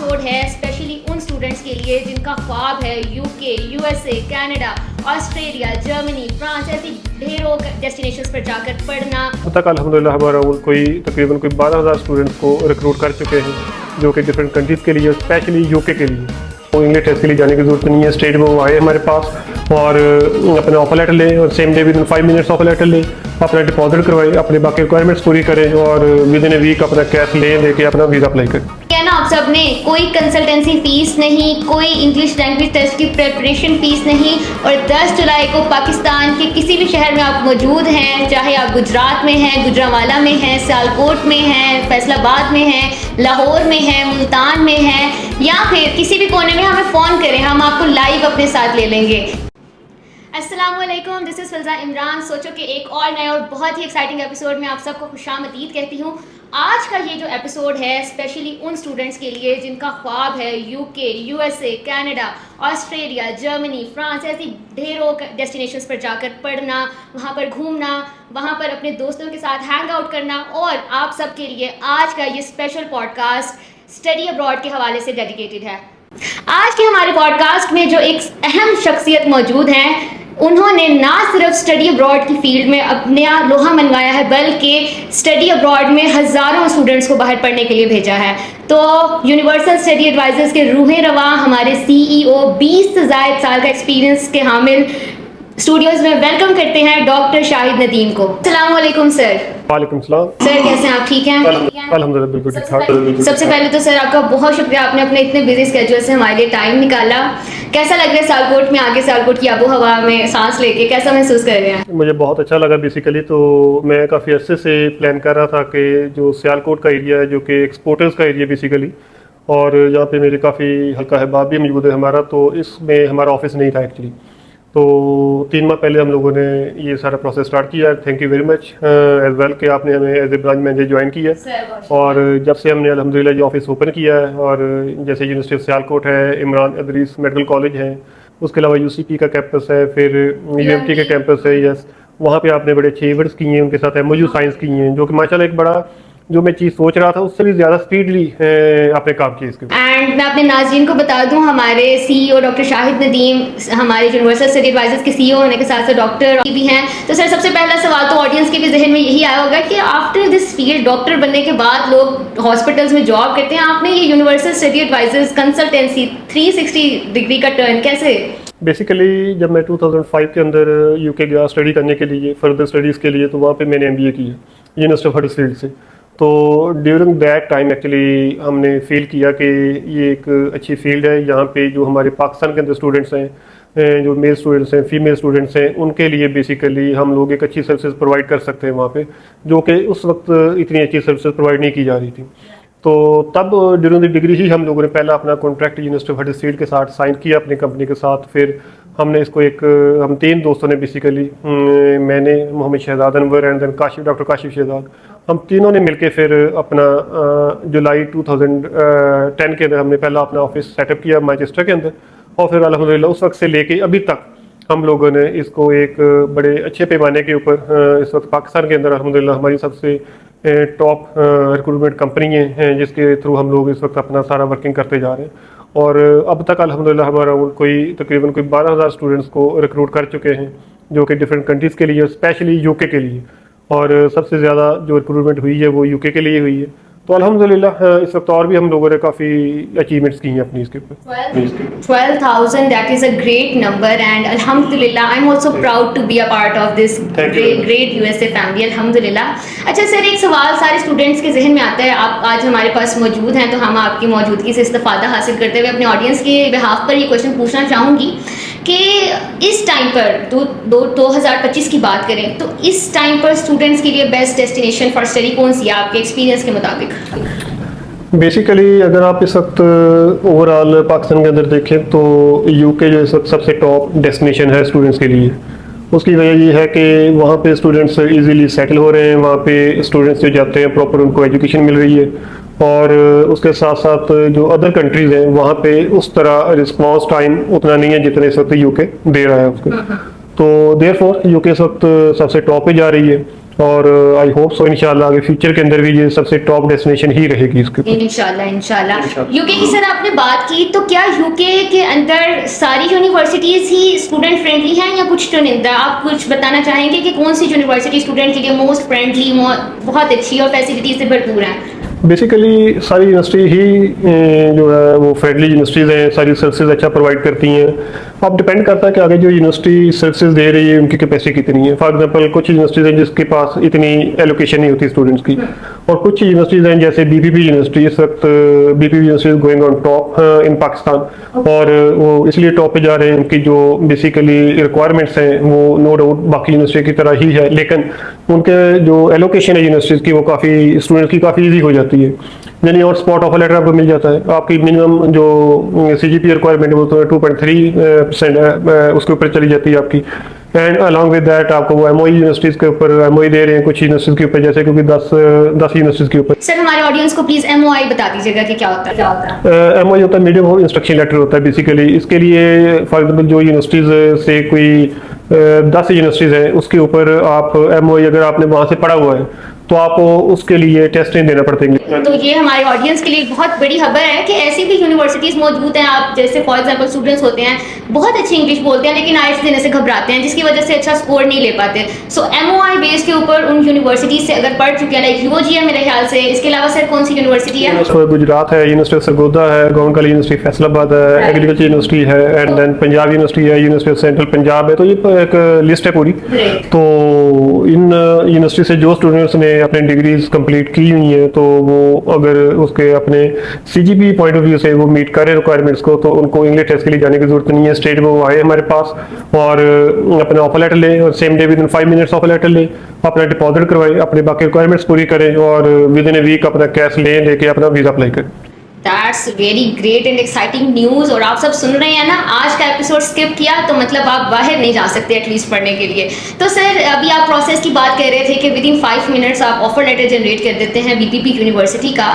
Episode है specially उन students के लिए जिनका ख्वाब है UK, USA, Canada, Australia, Germany, France ऐसी ढेरों डेस्टिनेशंस पर जाकर पढ़ना। अब तक अल्हम्दुलिल्लाह हमारा तकरीबन 12,000 स्टूडेंट्स को रिक्रूट कर चुके हैं जो कि डिफरेंट कंट्रीज़ के लिए, स्पेशली यूके के लिए। तो इंग्लिश टेस्ट के लिए जाने की जरूरत नहीं है, स्टेट में वो आए हमारे पास और अपना ऑफर लेटर लें और same day within 5 minutes offer letter लें, अपना डिपॉजिट करवाएं, अपने बाकी रिक्वायरमेंट्स पूरी करें और विदिन ए वीक अपना कैश लेके अपना वीज़ा अप्लाई करें। कहना आप सब ने, कोई कंसल्टेंसी फीस नहीं, कोई इंग्लिश लैंग्वेज टेस्ट की प्रिपरेशन फीस नहीं और 10 जुलाई को पाकिस्तान के किसी भी शहर में आप मौजूद हैं, चाहे आप गुजरात में हैं, गुजरांवाला में हैं, सियालकोट में हैं, फैसलाबाद में हैं, लाहौर में हैं, मुल्तान में हैं या फिर किसी भी कोने में हमें फ़ोन करें, हम आपको लाइव अपने साथ ले लेंगे। अस्सलामुअलैकुम, दिस इज़ फिज़ा इमरान। सोचो कि एक और नए और बहुत ही एक्साइटिंग एपिसोड में आप सबको खुशामदीद कहती हूँ। आज का ये जो एपिसोड है स्पेशली उन स्टूडेंट्स के लिए जिनका ख्वाब है UK, USA, Canada, Australia, Germany, France ऐसी ढेरों डेस्टिनेशंस पर जाकर पढ़ना, वहाँ पर घूमना, वहाँ पर अपने दोस्तों के साथ हैंग आउट करना। और आप सब के लिए आज का ये स्पेशल पॉडकास्ट स्टडी अब्रॉड के हवाले से डेडिकेटेड है। आज के हमारे पॉडकास्ट में जो एक अहम शख्सियत मौजूद हैं, उन्होंने ना सिर्फ स्टडी अब्रॉड की फील्ड में अपना लोहा मनवाया है बल्कि स्टडी अब्रॉड में हज़ारों स्टूडेंट्स को बाहर पढ़ने के लिए भेजा है। तो यूनिवर्सल स्टडी एडवाइजर्स के रूहें रवा हमारे सीईओ 20 से ज़ायद साल का एक्सपीरियंस के हामिल स्टूडियोज़ में वेलकम करते हैं डॉक्टर शाहिद नदीम को। अस्सलाम वालेकुम सर। वालेकुम सलाम। सर कैसे हैं आप? ठीक हैं? अल्हम्दुलिल्लाह बिल्कुल ठीक ठाक। सबसे पहले तो सर आपका बहुत शुक्रिया, आपने अपने इतने बिजी स्केड्यूल से हमारे लिए टाइम निकाला। कैसा लग रहा है सियालकोट में आगे, सियालकोट की आबो हवा में सांस लेके कैसा महसूस कर रहे हैं? मुझे बहुत अच्छा लगा। बेसिकली तो मैं काफ़ी अर्से से प्लान कर रहा था कि जो सियालकोट का एरिया है जो कि एक्सपोर्टर्स का एरिया बेसिकली, और यहाँ पे मेरे काफ़ी हल्का अहबाब भी मौजूद है हमारा, तो इसमें हमारा ऑफिस नहीं था एक्चुअली। तो 3 माह पहले हम लोगों ने ये सारा प्रोसेस स्टार्ट किया। Thank you very much as well कि आपने हमें as a branch manager join किया। और जब से हमने अल्हम्दुलिल्लाह ये ऑफिस ओपन किया है, और जैसे यूनिवर्सिटी ऑफ सियालकोट है, इमरान अदरीस मेडिकल कॉलेज है, उसके अलावा यूसीपी का कैंपस है, फिर यूएमटी का कैंपस है, यस, वहाँ पे आपने बड़े अच्छे इवेंट्स किए हैं, उनके साथ एमओयू साइंस किए हैं, जो कि माशाल्लाह एक बड़ा जो मैं चीज़ सोच रहा था उससे भी ज़्यादा स्पीडली आपने काम किया इसके। एंड मैं अपने नाज़रीन को बता दूं, हमारे सीईओ डॉक्टर शाहिद नदीम हमारे यूनिवर्सल स्टडी एडवाइजर्स के सीईओ होने के साथ साथ डॉक्टर भी हैं। तो सर सबसे पहला सवाल तो ऑडियंस के भी जहन में यही आया होगा कि आफ्टर दिस फील्ड डॉक्टर बनने के बाद लोग हॉस्पिटल्स में जॉब करते हैं, आपने ये Universal Study Advisers Consultancy 360 degree का टर्न कैसे? बेसिकली जब मैं 2005 के अंदर यूके गया स्टडी करने के लिए, फर्दर स्टडीज़ के लिए, तो वहाँ पे मैंने एमबीए किया यूनिवर्सिटी ऑफ हडर्सफील्ड से। तो ड्यूरिंग दैट टाइम एक्चुअली हमने फील किया कि ये एक अच्छी फील्ड है। यहाँ पे जो हमारे पाकिस्तान के अंदर स्टूडेंट्स हैं, जो मेल स्टूडेंट्स हैं, फीमेल स्टूडेंट्स हैं, उनके लिए बेसिकली हम लोग एक अच्छी सर्विसेज प्रोवाइड कर सकते हैं वहाँ पे, जो कि उस वक्त इतनी अच्छी सर्विसेज प्रोवाइड नहीं की जा रही थी। तो तब ड्यूरिंग द डिग्री ही हम लोगों ने पहला अपना कॉन्ट्रैक्ट यूनिवर्सिटी ऑफ हडर्सफील्ड के साथ साइन किया अपनी कंपनी के साथ। फिर हमने इसको हम 3 दोस्तों ने बेसिकली, मैंने, Mohammad Shahzad Anwar and then doctor Kashif Shahzad, हम तीनों ने मिलके फिर अपना जुलाई 2010 के अंदर हमने पहला अपना ऑफिस सेटअप किया मैनचेस्टर के अंदर। और फिर अल्हम्दुलिल्लाह उस वक्त से लेके अभी तक हम लोगों ने इसको एक बड़े अच्छे पैमाने के ऊपर इस वक्त पाकिस्तान के अंदर अल्हम्दुलिल्लाह हमारी सबसे टॉप रिक्रूटमेंट कंपनी हैं जिसके थ्रू हम लोग इस वक्त अपना सारा वर्किंग करते जा रहे हैं। और अब तक अल्हम्दुलिल्लाह हमारा तकरीबन 12,000 स्टूडेंट्स को रिक्रूट कर चुके हैं जो कि डिफरेंट कंट्रीज़ के लिए, स्पेशली यूके के लिए, और सबसे ज़्यादा जो रिक्रूटमेंट हुई है वो यूके के लिए हुई है। तो अल्हम्दुलिल्लाह इस वक्त और भी हम लोगों ने काफ़ी अचीवमेंट्स की हैं अपनी इसके ऊपर। 12,000 that is a great number and अल्हम्दुलिल्लाह I am also proud to be a part of this great USA family अल्हम्दुलिल्लाह। अच्छा सर, एक सवाल सारे स्टूडेंट्स के जहन में आता है, आप आज हमारे पास मौजूद हैं तो हम आपकी मौजूदगी से इस्तेफादा हासिल करते हुए अपने ऑडियंस के बिहाफ पर ये क्वेश्चन पूछना चाहूँगी कि इस टाइम पर 2025 की बात करें तो इस टाइम पर स्टूडेंट्स के लिए बेस्ट डेस्टिनेशन फॉर स्टडी कौन सी है आपके एक्सपीरियंस के मुताबिक? बेसिकली अगर आप इस वक्त ओवरऑल पाकिस्तान के अंदर देखें तो यूके जो इस वक्त सबसे टॉप डेस्टिनेशन है स्टूडेंट्स के लिए। उसकी वजह ये है कि वहाँ पे स्टूडेंट्स इजीली सेटल हो रहे हैं, वहाँ पे स्टूडेंट्स जो जाते हैं प्रॉपर उनको एजुकेशन मिल रही है, और उसके साथ साथ जो अदर कंट्रीज़ हैं वहाँ पे उस तरह रिस्पॉन्स टाइम उतना नहीं है जितने इस वक्त यूके दे रहा है उसको। तो देयरफॉर यूके इस वक्त सबसे टॉप पे जा रही है। और आई होप सो इंशाल्लाह आगे फ्यूचर के अंदर भी ये सबसे टॉप डेस्टिनेशन ही रहेगी इसके ऊपर। इंशाल्लाह इंशाल्लाह। यूके की सर आपने बात की, तो क्या यूके के अंदर सारी यूनिवर्सिटीज ही स्टूडेंट फ्रेंडली हैं या कुछ चुनिंदा? आप कुछ बताना चाहेंगे कि कौन सी यूनिवर्सिटी स्टूडेंट के लिए मोस्ट फ्रेंडली, बहुत अच्छी और फैसिलिटी से भरपूर है? बेसिकली सारी यूनिवर्सिटी ही जो है वो फ्रेंडली यूनिवर्सिटीज़ हैं, सारी सर्विसेज अच्छा प्रोवाइड करती हैं। अब डिपेंड करता है कि आगे जो यूनिवर्सिटी सर्विसेज दे रही है उनकी कैपेसिटी कितनी है। फॉर एग्जांपल कुछ यूनिवर्सिटीज़ हैं जिसके पास इतनी एलोकेशन नहीं होती स्टूडेंट्स की, और कुछ यूनिवर्सिटीज़ हैं जैसे बीपीपी यूनिवर्सिटी, इस वक्त BPP university going on top in Pakistan, और वो इसलिए टॉप पे जा रहे हैं। उनकी जो बेसिकली रिक्वायरमेंट्स हैं वो नो डाउट बाकी यूनिवर्सिटी की तरह ही है, लेकिन उनके जो एलोकेशन है यूनिवर्सिटीज़ की वो काफ़ी स्टूडेंट्स की काफ़ी ईजी हो जाती है। यानी और स्पॉट ऑफर लेटर आपको मिल जाता है। आपकी मिनिमम जो CGP रिक्वायरमेंट है वो तो 2.3% है, उसके ऊपर चली जाती है आपकी। एंड अलॉन्ग विद दैट आपको वो MOE यूनिवर्सिटीज़ के ऊपर MOE दे रहे हैं, कुछ यूनिवर्सिटीज़ के ऊपर, जैसे क्योंकि 10 यूनिवर्सिटीज़ के ऊपर। सर हमारे ऑडियंस को प्लीज MOI बता दीजिएगा कि क्या होता है। MOE होता है मीडियम ऑफ इंस्ट्रक्शन लेटर होता है बेसिकली। इसके लिए फॉर एग्जाम्पल जो यूनिवर्सिटीज़ से कोई 10 यूनिवर्सिटीज़ हैं उसके ऊपर आप MOE अगर आपने वहाँ से पढ़ा हुआ है तो आपको उसके लिए टेस्ट नहीं देना पड़ेंगे। तो ये हमारे ऑडियंस के लिए एक बहुत बड़ी खबर है कि ऐसी भी यूनिवर्सिटीज मौजूद हैं। आप जैसे फॉर एग्जांपल स्टूडेंट्स होते हैं बहुत अच्छी इंग्लिश बोलते हैं लेकिन IELTS देने से घबराते हैं, जिसकी वजह से अच्छा स्कोर नहीं ले पाते। सो MOI बेस के ऊपर उन यूनिवर्सिटीज से अगर पढ़ चुके हैं, लाइक UOG है मेरे ख्याल से, इसके अलावा सर कौन सी यूनिवर्सिटी है? गुजरात है, यूनिवर्सिटी ऑफ सरगोदा है, गवर्नमेंट कॉलेज यूनिवर्सिटी फैसलाबाद है, एग्रीकल्चर यूनिवर्सिटी है, एंड देन पंजाब यूनिवर्सिटी है, यूनिवर्सिटी ऑफ सेंट्रल पंजाब है। तो ये एक लिस्ट है पूरी। तो इन यूनिवर्सिटी से जो स्टूडेंट्स ने अपनी डिग्रीज कंप्लीट की हुई है तो वो अगर उसके अपने CGP पॉइंट ऑफ व्यू से वो मीट करें रिक्वायरमेंट्स को, तो उनको इंग्लिश टेस्ट के लिए जाने की जरूरत नहीं है। स्टेट वो आए हमारे पास और अपना ऑफर लेटर लें, और same day within 5 minutes offer letter लें, अपना डिपॉजिट करवाएं, अपने बाकी रिक्वायरमेंट्स पूरी करें और विद इन ए वीक अपना कैश लेके अपना वीज़ा अप्लाई करें। That's very great and exciting news. और आप सब सुन रहे हैं ना, आज का एपिसोड स्किप किया तो मतलब आप बाहर नहीं जा सकते एटलीस्ट पढ़ने के लिए। तो सर अभी आप प्रोसेस की बात कर रहे थे कि विद इन 5 मिनट्स आप ऑफर लेटर जनरेट कर देते हैं BPP यूनिवर्सिटी का।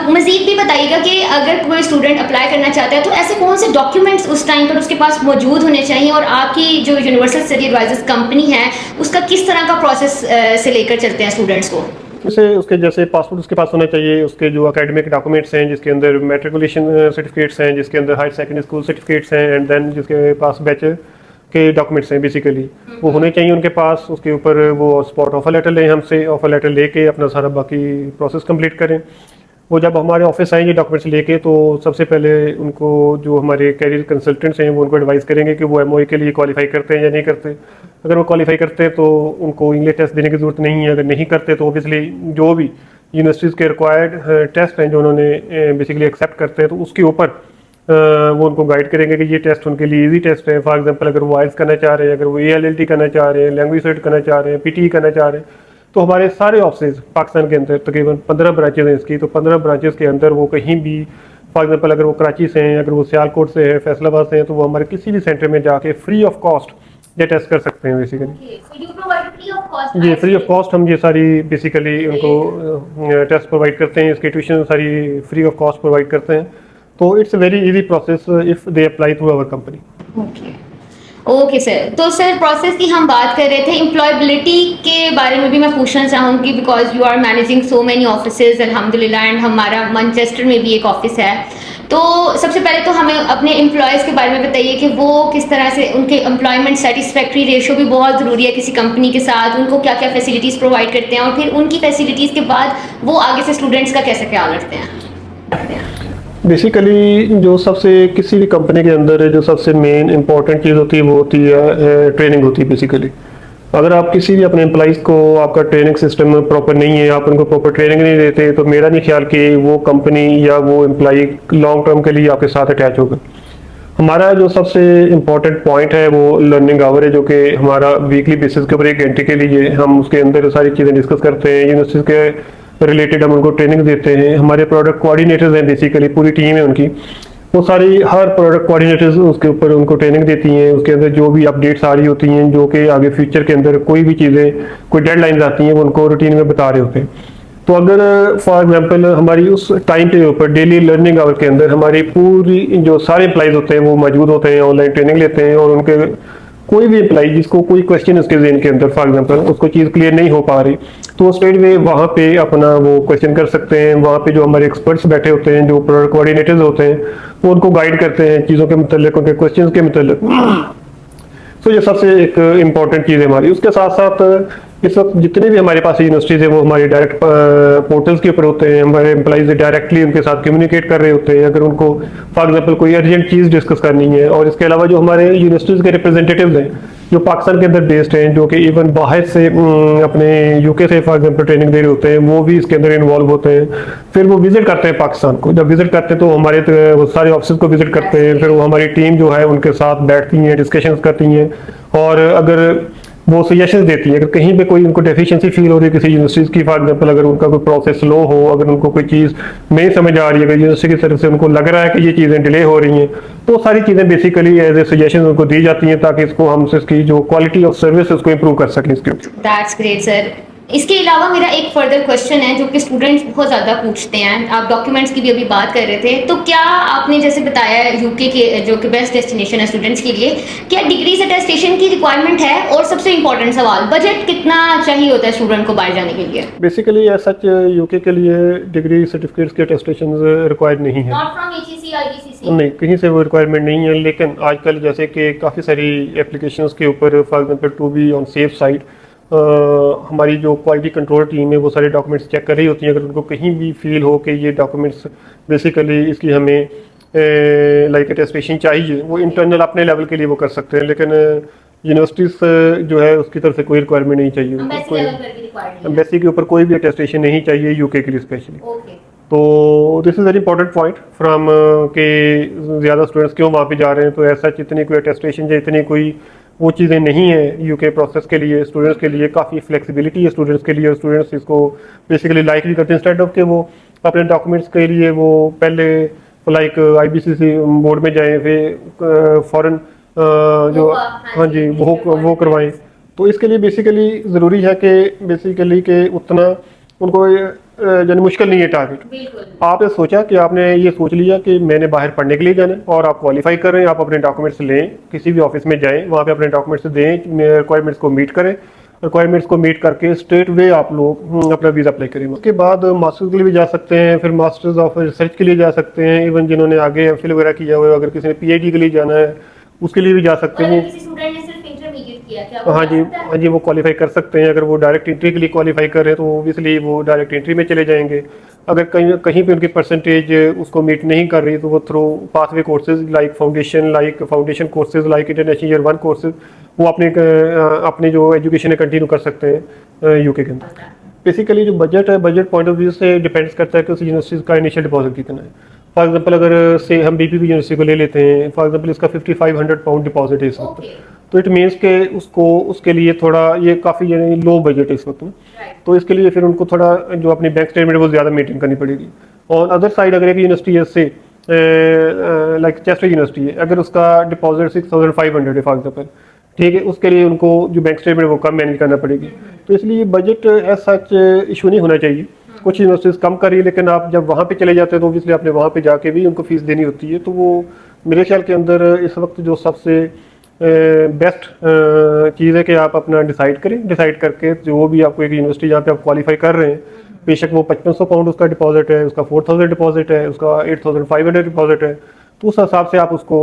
मज़ीद भी बताइएगा कि अगर कोई स्टूडेंट अप्लाई करना चाहता है तो ऐसे कौन से डॉक्यूमेंट्स उस टाइम पर उसके पास मौजूद होने चाहिए, और आपकी जो यूनिवर्सल स्टडी एडवाइजर्स कंपनी है उसका किस तरह का प्रोसेस से लेकर चलते हैं स्टूडेंट्स को? जैसे उसके जैसे पासपोर्ट उसके पास होना चाहिए, उसके जो एकेडमिक डॉक्यूमेंट्स हैं जिसके अंदर मैट्रिकुलेशन सर्टिफिकेट्स हैं, जिसके अंदर हायर सेकेंडरी स्कूल सर्टिफिकेट्स हैं, एंड देन जिसके पास बैचलर के डॉक्यूमेंट्स हैं बेसिकली वो होने चाहिए उनके पास। उसके ऊपर वो स्पॉट ऑफर लेटर लें हमसे, ऑफर लेटर लेके अपना सारा बाकी प्रोसेस कंप्लीट करें। वो जब हमारे ऑफिस आएंगे डॉक्यूमेंट्स लेके तो सबसे पहले उनको जो हमारे कैरियर कंसल्टेंट्स हैं वो उनको एडवाइस करेंगे कि वो MOE के लिए क्वालिफाई करते हैं या नहीं करते। अगर वो क्वालिफाई करते हैं तो उनको इंग्लिश टेस्ट देने की ज़रूरत नहीं है। अगर नहीं करते तो ऑब्वियसली जो भी यूनिवर्सिटीज़ के रिक्वायर्ड टेस्ट हैं जो उन्होंने बेसिकली एक्सेप्ट करते हैं तो उसके ऊपर वो उनको गाइड करेंगे कि ये टेस्ट उनके लिए ईजी टेस्ट है। फॉर एग्जांपल अगर वो IELTS करना चाह रहे हैं, अगर वो ALLT करना चाह रहे हैं, लैंग्वेज सेट करना चाह रहे हैं, PTE करना चाह रहे हैं, तो हमारे सारे ऑफिस पाकिस्तान के अंदर तकरीबन 15 ब्रांचेज हैं इसकी। तो 15 ब्रांचेस के अंदर वो कहीं भी फॉर एग्जांपल अगर वो कराची से हैं, अगर वो सियालकोट से हैं, फैसलाबाद से हैं, तो वो हमारे किसी भी सेंटर में जाके फ्री ऑफ कॉस्ट ये टेस्ट कर सकते हैं बेसिकली। जी फ्री ऑफ कॉस्ट हम ये सारी बेसिकली उनको टेस्ट प्रोवाइड करते हैं, इसकी ट्यूशन सारी फ्री ऑफ कॉस्ट प्रोवाइड करते हैं। तो it's a very easy process if they apply through our company. Okay sir, तो सर प्रोसेस की हम बात कर रहे थे, एम्प्लॉयबिलिटी के बारे में भी मैं पूछना चाहूँगी because you are managing so many offices अल्हम्दुलिल्लाह, एंड हमारा मैनचेस्टर में भी एक ऑफिस है। तो सबसे पहले तो हमें अपने एम्प्लॉयज़ के बारे में बताइए कि वो किस तरह से, उनके एम्प्लॉयमेंट सेटिस्फैक्ट्री रेशो भी बहुत ज़रूरी है किसी कंपनी के साथ, उनको क्या क्या फैसिलिटीज़ प्रोवाइड करते हैं, और फिर उनकी फैसिलिटीज़ के बाद वो आगे से स्टूडेंट्स का कैसे ख्याल रखते हैं? बेसिकली जो सबसे किसी भी कंपनी के अंदर जो सबसे मेन इंपॉर्टेंट चीज़ होती है वो होती है ट्रेनिंग होती है बेसिकली। अगर आप किसी भी अपने एम्प्लॉइज़ को आपका ट्रेनिंग सिस्टम प्रॉपर नहीं है, आप उनको प्रॉपर ट्रेनिंग नहीं देते, तो मेरा नहीं ख्याल कि वो कंपनी या वो एम्प्लॉई लॉन्ग टर्म के लिए आपके साथ अटैच होगा। हमारा जो सबसे इम्पॉर्टेंट पॉइंट है वो लर्निंग आवर है, जो कि हमारा वीकली बेसिस के ऊपर 1 घंटे के लिए हम उसके अंदर सारी चीज़ें डिस्कस करते हैं। यूनिवर्सिटी के रिलेटेड हम उनको ट्रेनिंग देते हैं। हमारे प्रोडक्ट कोऑर्डिनेटर्स हैं बेसिकली, पूरी टीम है उनकी, वो सारी हर प्रोडक्ट कोऑर्डिनेटर्स उसके ऊपर उनको ट्रेनिंग देती हैं। उसके अंदर जो भी अपडेट्स आ रही होती हैं, जो कि आगे फ्यूचर के अंदर कोई भी चीज़ें, कोई डेडलाइंस आती हैं, वो उनको रूटीन में बता रहे होते हैं। तो अगर फॉर एग्जांपल हमारी उस टाइम के ऊपर डेली लर्निंग आवर के अंदर हमारी पूरी जो सारे एम्प्लॉइज होते हैं वो मौजूद होते हैं, ऑनलाइन ट्रेनिंग लेते हैं, और उनके कोई भी एम्प्लॉई जिसको कोई क्वेश्चन उसके ज़हन के अंदर फॉर एग्जांपल उसको चीज़ क्लियर नहीं हो पा रही, तो स्ट्रेट वे वहाँ पे अपना वो क्वेश्चन कर सकते हैं। वहाँ पे जो हमारे एक्सपर्ट्स बैठे होते हैं, जो प्रोडक्ट कोऑर्डिनेटर्स होते हैं, वो उनको गाइड करते हैं चीज़ों के मतलब, उनके क्वेश्चन के मतलब। तो ये सबसे एक इम्पॉर्टेंट चीज़ है हमारी। उसके साथ साथ इस वक्त जितने भी हमारे पास यूनिवर्सिटीज़ है वो हमारे डायरेक्ट पोर्टल्स के ऊपर होते हैं। हमारे एम्प्लॉइज डायरेक्टली उनके साथ कम्युनिकेट कर रहे होते हैं अगर उनको फॉर एग्जांपल कोई अर्जेंट चीज़ डिस्कस करनी है। और इसके अलावा जो हमारे यूनिवर्सिटीज़ के रिप्रेजेंटेटिव्स हैं जो पाकिस्तान के अंदर बेस्ड हैं, जो कि इवन बाहर से अपने यूके से फॉर एग्जांपल ट्रेनिंग दे रहे होते हैं, वो भी इसके अंदर इन्वॉल्व होते हैं। फिर वो विजिट करते हैं पाकिस्तान को। जब विजिट करते हैं तो हमारे वो सारे ऑफिस को विजिट करते हैं। फिर वो हमारी टीम जो है उनके साथ बैठती हैं, डिस्कशंस करती हैं और अगर वो सजेशंस देती है अगर कहीं पे कोई उनको डेफिशिएंसी फील हो रही है किसी यूनिवर्सिटीज़ की, फॉर एग्जांपल अगर उनका कोई प्रोसेस स्लो हो, अगर उनको कोई चीज़ नहीं समझ आ रही है, अगर यूनिवर्सिटी की तरफ से उनको लग रहा है कि ये चीज़ें डिले हो रही हैं, तो सारी चीज़ें बेसिकली एज ए सजेशन उनको दी जाती हैं ताकि इसको हम इसकी जो क्वालिटी ऑफ सर्विस उसको इम्प्रूव कर सकें इसके ऊपर। That's great sir. इसके अलावा मेरा एक फर्दर क्वेश्चन है जो कि स्टूडेंट्स बहुत ज़्यादा पूछते हैं। आप डॉक्यूमेंट्स की भी अभी बात कर रहे थे, तो क्या आपने जैसे बताया यूके के जो कि बेस्ट डेस्टिनेशन है स्टूडेंट्स के लिए, क्या डिग्रीज अटेस्टेशन की रिक्वायरमेंट है? और सबसे इंपॉर्टेंट सवाल, बजट कितना चाहिए होता है स्टूडेंट को बाहर जाने के लिए? बेसिकली एज सच यूके के लिए डिग्री सर्टिफिकेट्स के अटेस्टेशन रिक्वायर्ड नहीं है। Not from HEC or BCC? नहीं, कहीं से वो रिक्वायरमेंट नहीं है। लेकिन आजकल जैसे कि काफ़ी सारी एप्लीकेशंस के ऊपर for example to be on safe side हमारी जो क्वालिटी कंट्रोल टीम है वो सारे डॉक्यूमेंट्स चेक कर रही होती हैं। अगर उनको कहीं भी फील हो कि ये डॉक्यूमेंट्स बेसिकली इसकी हमें लाइक अटेस्टेशन चाहिए, वो इंटरनल अपने लेवल के लिए वो कर सकते हैं। लेकिन यूनिवर्सिटीज़ जो है उसकी तरफ से कोई रिक्वायरमेंट नहीं चाहिए। एम्बेसी के ऊपर कोई भी अटेस्टेशन नहीं चाहिए यूके के लिए स्पेशली। तो this is very important point from के ज़्यादा स्टूडेंट्स क्यों वहाँ पे जा रहे हैं। तो ऐसा इतनी कोई अटेस्टेशन या इतनी कोई वो चीज़ें नहीं है यूके प्रोसेस के लिए। स्टूडेंट्स के लिए काफ़ी फ्लेक्सिबिलिटी है स्टूडेंट्स के लिए, और स्टूडेंट्स इसको बेसिकली लाइक भी करते हैं। इंस्टेड ऑफ के वो अपने डॉक्यूमेंट्स के लिए वो पहले लाइक IBCC बोर्ड में जाएँ, फिर फ़ॉरन जो हाँ जी वो करवाएं। तो इसके लिए बेसिकली ज़रूरी है कि बेसिकली कि उतना उनको यानी मुश्किल नहीं है टारगेट। आपने सोचा कि आपने ये सोच लिया कि मैंने बाहर पढ़ने के लिए जाना है और आप क्वालिफाई कर रहे हैं, आप अपने डॉक्यूमेंट्स लें, किसी भी ऑफिस में जाएं, वहाँ पे अपने डॉक्यूमेंट्स दें, रिक्वायरमेंट्स को मीट करें, रिक्वायरमेंट्स को मीट करके स्ट्रेट वे आप लोग अपना वीज़ा अप्लाई करें। उसके बाद मास्टर्स के लिए भी जा सकते हैं, फिर मास्टर्स ऑफ रिसर्च के लिए जा सकते हैं। इवन जिन्होंने आगे MPhil वगैरह किया हुआ है, अगर किसी ने PhD के लिए जाना है उसके लिए भी जा सकते हैं। हाँ जी वो क्वालिफाई कर सकते हैं। अगर वो डायरेक्ट एंट्री के लिए क्वालिफाई कर रहे हैं तो ओबियसली वो डायरेक्ट एंट्री में चले जाएंगे। अगर कहीं पे उनकी परसेंटेज उसको मीट नहीं कर रही तो वो through pathway courses like foundation courses like international year 1 courses वो अपनी जो एजुकेशन है कंटिन्यू कर सकते हैं यूके के अंदर। बेसिकली जो बजट है, बजट पॉइंट ऑफ व्यू से डिपेंड्स करता है कि उस यूनिवर्सिटी का इनिशियल डिपॉजिट कितना है। फॉर एग्जांपल अगर से हम BPP यूनिवर्सिटी को ले लेते हैं, फॉर एग्जांपल इसका 5500 पाउंड डिपॉजिट है इस वक्त। तो इट मीन्स के उसके लिए थोड़ा ये काफ़ी यानी लो बजट है इस वक्त में। तो इसके लिए फिर उनको थोड़ा जो अपनी बैंक स्टेटमेंट है वो ज़्यादा मेंटेन करनी पड़ेगी। और अदर साइड अगर एक यूनिवर्सिटी है से लाइक चेस्टर यूनिवर्सिटी है, अगर उसका डिपॉजिट 6500 है फॉर एग्जांपल, ठीक है, उसके लिए उनको जो बैंक स्टेटमेंट वो कम मैनेज करना पड़ेगी। तो इसलिए बजट एज सच इशू नहीं होना चाहिए। कुछ यूनिवर्सिटीज़ कम कर रही है, लेकिन आप जब वहाँ पे चले जाते हैं तो ऑब्वियसली आपने वहाँ पे जाके भी उनको फीस देनी होती है। तो वो मेरे ख्याल के अंदर इस वक्त जो सबसे बेस्ट चीज़ है कि आप अपना डिसाइड करें। डिसाइड करके जो भी आपको एक यूनिवर्सिटी जहाँ पे आप क्वालिफाई कर रहे हैं, बेशक वो 5500 पाउंड उसका डिपॉजिट है, उसका 4000 डिपॉजिट है, उसका 8500 डिपॉजिट है, तो उस हिसाब से आप उसको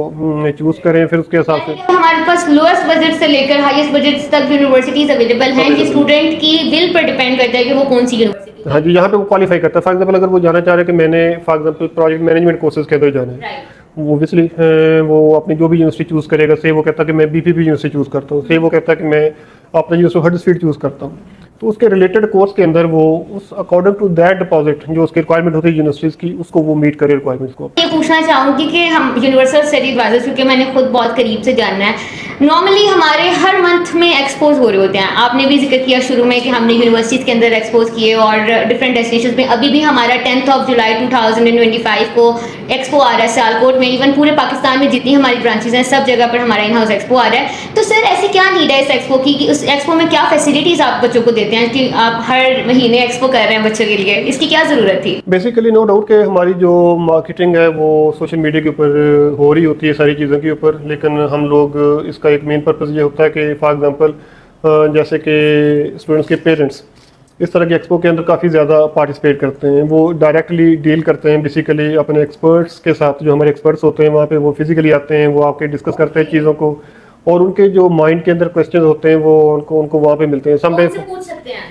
चूज़ करें। फिर उसके हिसाब से हमारे पास लोएस्ट बजट से लेकर हाईएस्ट बजट तक यूनिवर्सिटीज अवेलेबल हैं। ये स्टूडेंट की विल पर डिपेंड करता है कि वो कौन सी यूनिवर्सिटी। हाँ जी, यहाँ पे वो क्वालिफाई करता है। फॉर एग्जांपल अगर वो जाना चाह रहे हैं कि मैंने for example project management courses के अंदर जाना है, ओबियसली वो अपनी जो भी यूनिवर्सिटी चूज़ करेगा, से वो कहता है कि मैं BPP यूनिवर्सिटी चूज़ करता हूँ, से वो कहता है कि मैं अपना यूनिवर्सिटी हडर्सफील्ड चूज़ करता हूँ। तो उसके रिलेटेड कोर्स के अंदर वो उस अकॉर्डिंग टू दैट डिपॉजिट जो उसकी रिक्वायरमेंट होती है यूनिवर्सिटीज़ की, उसको वो मीट करे रिक्वायरमेंट्स को। ये पूछना चाहूँगी कि हम यूनिवर्सल स्टडी एडवाइजर, क्योंकि मैंने खुद बहुत करीब से जानना है, नॉर्मली हमारे हर मंथ में एक्सपोज हो रहे होते हैं। आपने भी जिक्र किया शुरू में कि हमने यूनिवर्सिटीज़ के अंदर एक्सपोज किए और डिफरेंट डेस्टिनेशन में। अभी भी हमारा 10 जुलाई 2025 को एक्सपो आ रहा है सियालकोट में। इवन पूरे पाकिस्तान में जितनी हमारी ब्रांचेज हैं सब जगह पर हमारा इन हाउस एक्सपो आ रहा है। तो सर ऐसी क्या नीड है इस एक्सपो की कि एक्सपो में क्या फैसिलिटीज आप बच्चों को देते हैं कि आप हर महीने एक्सपो कर रहे हैं बच्चों के लिए, इसकी क्या ज़रूरत थी? बेसिकली नो डाउट कि हमारी जो मार्केटिंग है वो सोशल मीडिया के ऊपर हो रही होती है सारी चीज़ों के ऊपर, लेकिन हम लोग इसका एक मेन पर्पज़ ये होता है कि फॉर एग्जांपल जैसे कि स्टूडेंट्स के पेरेंट्स इस तरह के एक्सपो के अंदर काफ़ी ज़्यादा पार्टिसिपेट करते हैं, वो डायरेक्टली डील करते हैं बेसिकली अपने एक्सपर्ट्स के साथ। जो हमारे एक्सपर्ट्स होते हैं वहाँ पे वो फिजिकली आते हैं, वो आके डिस्कस करते हैं चीज़ों को, और उनके जो माइंड के अंदर क्वेश्चन होते हैं वो उनको वहाँ पे मिलते हैं। समटाइम्स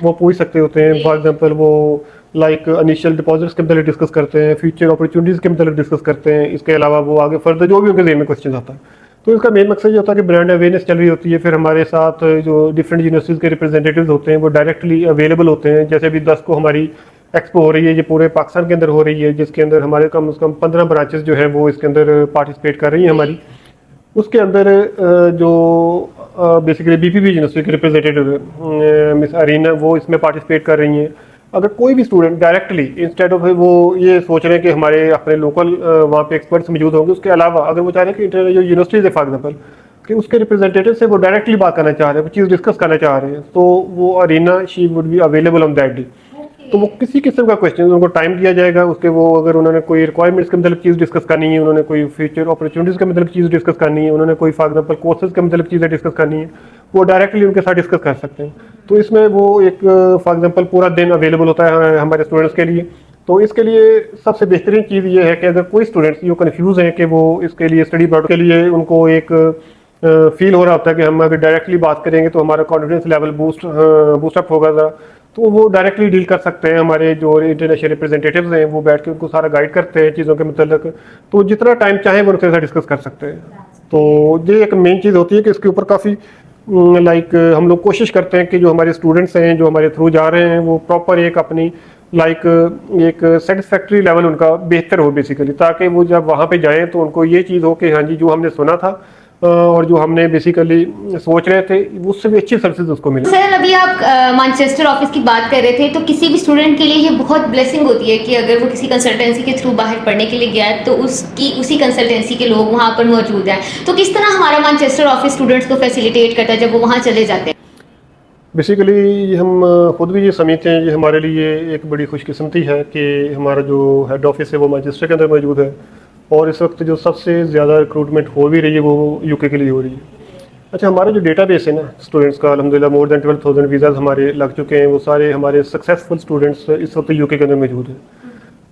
वो पूछ सकते होते हैं। फॉर एग्जांपल वो लाइक इनिशियल डिपॉजिट्स के मतलब डिस्कस करते हैं, फ्यूचर अपॉर्चुनिटीज़ के मतलब डिस्कस करते हैं। इसके अलावा वो आगे फर्दर जो भी उनके जेहन में क्वेश्चन आता है, तो इसका मेन मकसद ये होता है कि ब्रांड अवेयरनेस चल रही होती है। फिर हमारे साथ जो डिफरेंट यूनिवर्सिटीज़ के रिप्रेजेंटेटिव्स होते हैं वो डायरेक्टली अवेलेबल होते हैं। जैसे अभी 10 को हमारी एक्सपो हो रही है, ये पूरे पाकिस्तान के अंदर हो रही है, जिसके अंदर हमारे कम से कम 15 ब्रांचेस जो है वो इसके अंदर पार्टिसिपेट कर रही हैं हमारी। उसके अंदर जो बेसिकली बीपीबी यूनिवर्सिटी के रिप्रेजेंटेटिव मिस अरीना वो इसमें पार्टिसिपेट कर रही हैं। अगर कोई भी स्टूडेंट डायरेक्टली इंस्टेड ऑफ वो ये सोच रहे हैं कि हमारे अपने लोकल वहाँ पे एक्सपर्ट्स मौजूद होंगे, उसके अलावा अगर वो चाह रहे हैं कि इंटरनेशनल यूनिवर्सिटीज़ है फॉर एग्जाम्पल कि उसके रिप्रेजेंटेटिव से वो डायरेक्टली बात करना चाह रहे हैं, वो चीज़ डिस्कस करना चाह रहे हैं, तो वो Areena she would be available on that day. तो वो किसी किस्म का क्वेश्चन उनको टाइम दिया जाएगा उसके, वो अगर उन्होंने कोई रिक्वायरमेंट्स के मतलब चीज़ डिस्कस करनी है, उन्होंने कोई फ्यूचर अपॉर्चुनिटीज़ के मतलब चीज़ डिस्कस करनी है, उन्होंने कोई फॉर एग्जांपल कोर्सेज के मतलब चीज़ें डिस्कस करनी है, वो डायरेक्टली उनके साथ डिस्कस कर सकते हैं। तो इसमें वो एक फॉर एग्जांपल पूरा दिन अवेलेबल होता है हमारे स्टूडेंट्स के लिए। तो इसके लिए सबसे बेहतरीन चीज़ ये है कि अगर कोई स्टूडेंट्स ये कन्फ्यूज़ हैं कि वो इसके लिए स्टडी ब्रॉड के लिए उनको एक फील हो रहा होता है कि हम अगर डायरेक्टली बात करेंगे तो हमारा कॉन्फिडेंस लेवल बूस्टअप होगा ज़रा, तो वो डायरेक्टली डील कर सकते हैं। हमारे जो इंटरनेशनल रिप्रेजेंटेटिव्स हैं वो बैठ के उनको सारा गाइड करते हैं चीज़ों के मतलब, तो जितना टाइम चाहे वो उनके साथ डिस्कस कर सकते हैं। तो ये एक मेन चीज़ होती है कि इसके ऊपर काफ़ी लाइक हम लोग कोशिश करते हैं कि जो हमारे स्टूडेंट्स हैं जो हमारे थ्रू जा रहे हैं वो प्रॉपर एक अपनी लाइक एक सेटिस्फैक्ट्री लेवल उनका बेहतर हो बेसिकली, ताकि वो जब वहाँ पे जाएं तो उनको ये चीज़ हो कि हाँ जी जो हमने सुना था और जो हमने बेसिकली सोच रहे थे उससे भी अच्छी सर्विसेज उसको मिले। सर अभी आप मैनचेस्टर ऑफिस की बात कर रहे थे, तो किसी भी स्टूडेंट के लिए ये बहुत ब्लेसिंग होती है कि अगर वो किसी कंसल्टेंसी के थ्रू बाहर पढ़ने के लिए गया है तो उसी कंसल्टेंसी के लोग वहाँ पर मौजूद हैं। तो किस तरह हमारा मैनचेस्टर ऑफिस स्टूडेंट्स को फैसिलिटेट करता है जब वो वहाँ चले जाते हैं? बेसिकली हम खुद भी ये समझते हैं, ये हमारे लिए एक बड़ी खुशकिस्मती है कि हमारा जो हेड ऑफिस है वो मैनचेस्टर के अंदर मौजूद है, और इस वक्त जो सबसे ज़्यादा रिक्रूटमेंट हो भी रही है वो यूके के लिए हो रही है। अच्छा, हमारा जो डेटाबेस है ना स्टूडेंट्स का, अल्हम्दुलिल्लाह मोर देन 12,000 वीज़ाज़ हमारे लग चुके हैं। वो सारे हमारे सक्सेसफुल स्टूडेंट्स इस वक्त यूके के अंदर मौजूद हैं।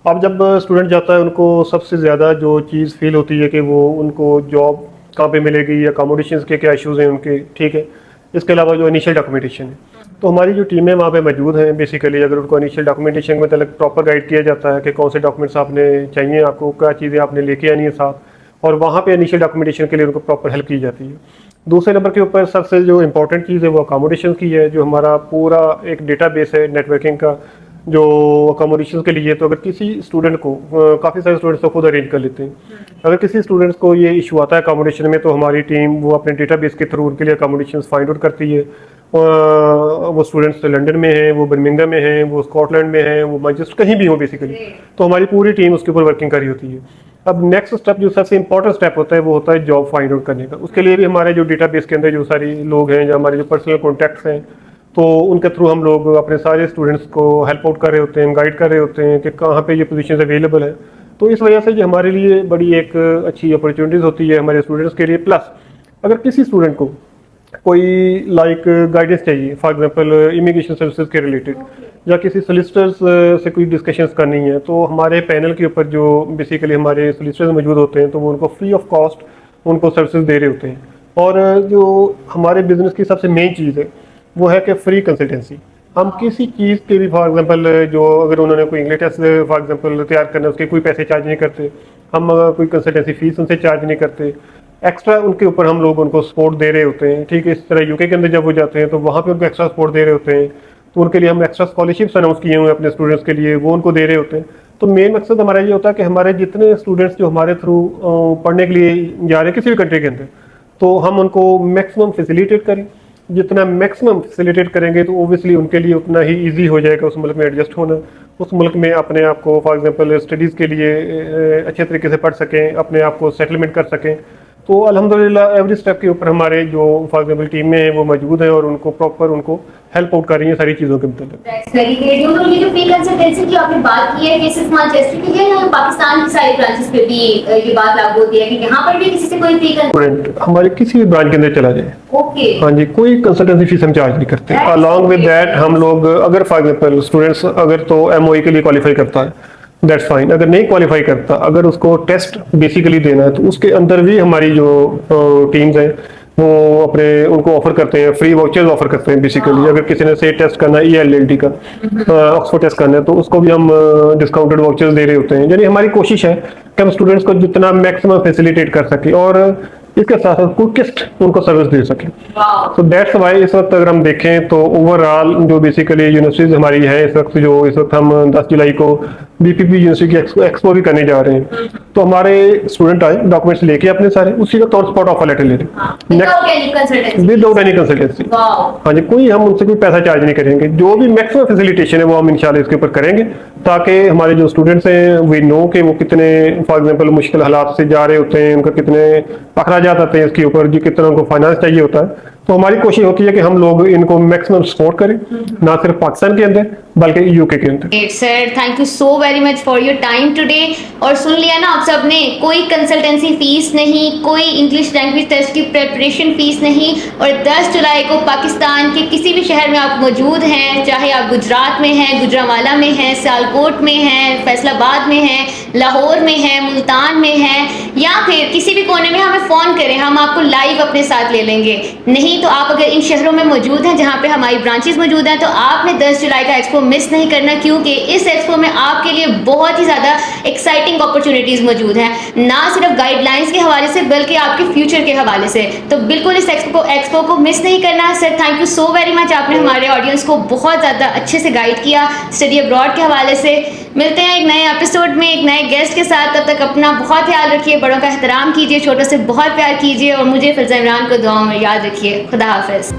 अब जब स्टूडेंट जाता है उनको सबसे ज़्यादा जो चीज़ फील होती है कि वो उनको जॉब कहाँ पे मिलेगी या अकोमोडेशन के क्या इशूज़ हैं उनके, ठीक है। इसके अलावा जो इनिशियल डॉक्यूमेंटेशन है, तो हमारी जो टीमें वहाँ पे मौजूद हैं बेसिकली अगर उनको इनिशियल डॉक्यूमेंटेशन में मतलब प्रॉपर गाइड किया जाता है कि कौन से डॉक्यूमेंट्स आपने चाहिए, आपको क्या चीज़ें आपने लेके आनी है साथ, और वहाँ पे इनिशियल डॉक्यूमेंटेशन के लिए उनको प्रॉपर हेल्प की जाती है। दूसरे नंबर के ऊपर सबसे जो इंपॉर्टेंट चीज़ है वो अकोमोडेशन की है, जो हमारा पूरा एक डेटाबेस है नेटवर्किंग का जो अकोमोडेशन के लिए। तो अगर किसी स्टूडेंट को काफ़ी सारे स्टूडेंट्स तो खुद अरेंज कर लेते हैं, अगर किसी स्टूडेंट्स को ये इशू आता है अकोमोडेशन में तो हमारी टीम वो अपने डेटाबेस के थ्रू उनके लिए अकोमोडेशन फाइंड आउट करती है। वो स्टूडेंट्स लंदन में हैं, वो बर्मिंघम में हैं, वो स्कॉटलैंड में हैं, वो मैनचेस्टर कहीं भी हो बेसिकली, तो हमारी पूरी टीम उसके ऊपर वर्किंग कर रही होती है। अब नेक्स्ट स्टेप जो सबसे इंपॉर्टेंट स्टेप होता है वो होता है जॉब फाइंड आउट करने का। उसके लिए भी हमारे जो डेटाबेस के अंदर जो सारे लोग हैं, जो हमारे जो पर्सनल कॉन्टैक्ट्स हैं, तो उनके थ्रू हम लोग अपने सारे स्टूडेंट्स को हेल्प आउट कर रहे होते हैं, गाइड कर रहे होते हैं कि कहाँ पे ये पोजीशंस अवेलेबल है। तो इस वजह से ये हमारे लिए बड़ी एक अच्छी अपॉर्चुनिटीज़ होती है हमारे स्टूडेंट्स के लिए। प्लस अगर किसी स्टूडेंट को कोई लाइक गाइडेंस चाहिए फॉर एग्जांपल इमिग्रेशन सर्विसेज के रिलेटेड या किसी सोलिसिटर्स से कोई डिस्कशंस करनी है, तो हमारे पैनल के ऊपर जो बेसिकली हमारे सोलिसिटर्स मौजूद होते हैं तो वो उनको फ्री ऑफ कॉस्ट उनको सर्विसेज दे रहे होते हैं। और जो हमारे बिजनेस की सबसे मेन चीज़ है वो है कि फ्री कंसल्टेंसी। हम किसी चीज़ के भी फॉर एग्जांपल जो अगर उन्होंने कोई इंग्लिश टेस्ट फॉर एग्जांपल तैयार करना है उसके कोई पैसे चार्ज नहीं करते, हम कोई कंसल्टेंसी फीस उनसे चार्ज नहीं करते, एक्स्ट्रा उनके ऊपर हम लोग उनको सपोर्ट दे रहे होते हैं। ठीक है, इस तरह यूके के अंदर जब वो जाते हैं तो वहाँ पे उनको एक्स्ट्रा सपोर्ट दे रहे होते हैं, तो उनके लिए हम एक्स्ट्रा स्कॉलरशिप्स अनाउंस किए हुए हैं अपने स्टूडेंट्स के लिए, वो उनको दे रहे होते हैं। तो मेन मकसद हमारा ये होता है कि हमारे जितने स्टूडेंट्स जो हमारे थ्रू पढ़ने के लिए जा रहे हैं किसी भी कंट्री के अंदर, तो हम उनको मैक्सिमम फैसिलिटेट करें। जितना मैक्सिमम फैसिलिटेट करेंगे तो ओबियसली उनके लिए उतना ही ईजी हो जाएगा उस मुल्क में एडजस्ट होना, उस मुल्क में अपने आप को फॉर एग्जांपल स्टडीज़ के लिए अच्छे तरीके से पढ़ सकें, अपने आप को सेटलमेंट कर सकें। तो अल्हम्दुलिल्लाह एवरी स्टेप के ऊपर हमारे जो फॉर एग्जाम्पल टीम में हैं वो मौजूद हैं और उनको प्रॉपर उनको हेल्प आउट कर रही हैं सारी चीज़ों के मतलब। That's very great. तो ये जो फ्री कंसल्टेंसी की आपने बात की है कि सिर्फ मैनचेस्टर के लिए या पाकिस्तान की सारी ब्रांचेस पे भी ये बात लागू होती है कि यहाँ पर भी किसी से कोई फ्री स्टूडेंट हमारे किसी भी ब्रांच के अंदर चला जाए, ओके, हाँ जी, कोई कंसल्टेंसी फीस हम चार्ज नहीं करते। अलॉन्ग विद दैट हम लोग अगर फॉर एग्जाम्पल स्टूडेंट्स अगर तो एमओई के लिए क्वालिफाई करता है दैट्स फाइन, अगर नहीं क्वालिफाई करता, अगर उसको टेस्ट बेसिकली देना है तो उसके अंदर भी हमारी जो टीम्स हैं वो अपने उनको ऑफर करते हैं, फ्री वाउचर्स ऑफर करते हैं बेसिकली। अगर किसी ने से टेस्ट करना है ELLT का ऑक्सफोर्ड टेस्ट करना है तो उसको भी हम डिस्काउंटेड वाउचर्स दे रहे होते हैं। यानी हमारी कोशिश है कि हम स्टूडेंट्स को जितना मैक्सिमम फैसिलिटेट कर सके और इसके साथ साथ क्विकेस्ट उनको सर्विस दे सके। तो दैट्स वाई इस वक्त अगर हम देखें तो ओवरऑल जो बेसिकली यूनिवर्सिटीज हमारी है इस वक्त हम 10 जुलाई को BPP यूनिवर्सिटी की एक्सपो भी करने जा रहे हैं। तो हमारे स्टूडेंट आए डॉक्यूमेंट्स लेके अपने सारे, उसी का ऑन स्पॉट ऑफर लेटर ले रहे हैं विदाउट एनी कंसल्टेंसी। हाँ जी, कोई हम उनसे कोई पैसा चार्ज नहीं करेंगे। जो भी मैक्सिमम फैसिलिटेशन है वो हम इंशाल्लाह इसके ऊपर करेंगे ताकि हमारे जो स्टूडेंट्स हैं वी नो कि वो कितने फॉर एग्जाम्पल मुश्किल हालात से जा रहे होते हैं, उनका कितने अखराजात आते हैं इसके ऊपर, जी कितना उनको फाइनेंस चाहिए होता है। तो हमारी कोशिश होती है कि हम लोग इनको मैक्सिमम सपोर्ट करें, ना सिर्फ पाकिस्तान के अंदर बल्कि UK के अंदर। Sir thank you so very much for your time today. और सुन लिया ना आप सबने, कोई कंसल्टेंसी फीस नहीं, कोई इंग्लिश लैंग्वेज टेस्ट की प्रिपरेशन फीस नहीं। और 10 जुलाई को पाकिस्तान के किसी भी शहर में आप मौजूद हैं, चाहे आप गुजरात में हैं, गुजरांवाला में हैं, सियालकोट में हैं, फैसलाबाद में हैं, लाहौर में हैं, मुल्तान में हैं, या फिर किसी भी कोने में हमें फ़ोन करें, हम आपको लाइव अपने साथ ले लेंगे। नहीं तो आप अगर इन शहरों में मौजूद हैं जहां पे हमारी ब्रांचेस मौजूद हैं तो आपने 10 जुलाई का एक्सपो मिस नहीं करना, क्योंकि इस एक्सपो में आपके लिए बहुत ही ज़्यादा एक्साइटिंग अपॉर्चुनिटीज़ मौजूद हैं, ना सिर्फ गाइडलाइंस के हवाले से बल्कि आपके फ्यूचर के हवाले से। तो बिल्कुल इस एक्सपो को मिस नहीं करना। Sir thank you so very much, आपने हमारे ऑडियंस को बहुत ज़्यादा अच्छे से गाइड किया स्टडी अब्रॉड के हवाले से। मिलते हैं एक नए एपिसोड में एक नए गेस्ट के साथ। तब तक अपना बहुत ख्याल रखिए, बड़ों का एहतराम कीजिए, छोटों से बहुत प्यार कीजिए और मुझे फिजा इमरान को दुआओं में याद रखिए। खुदा हाफिज़।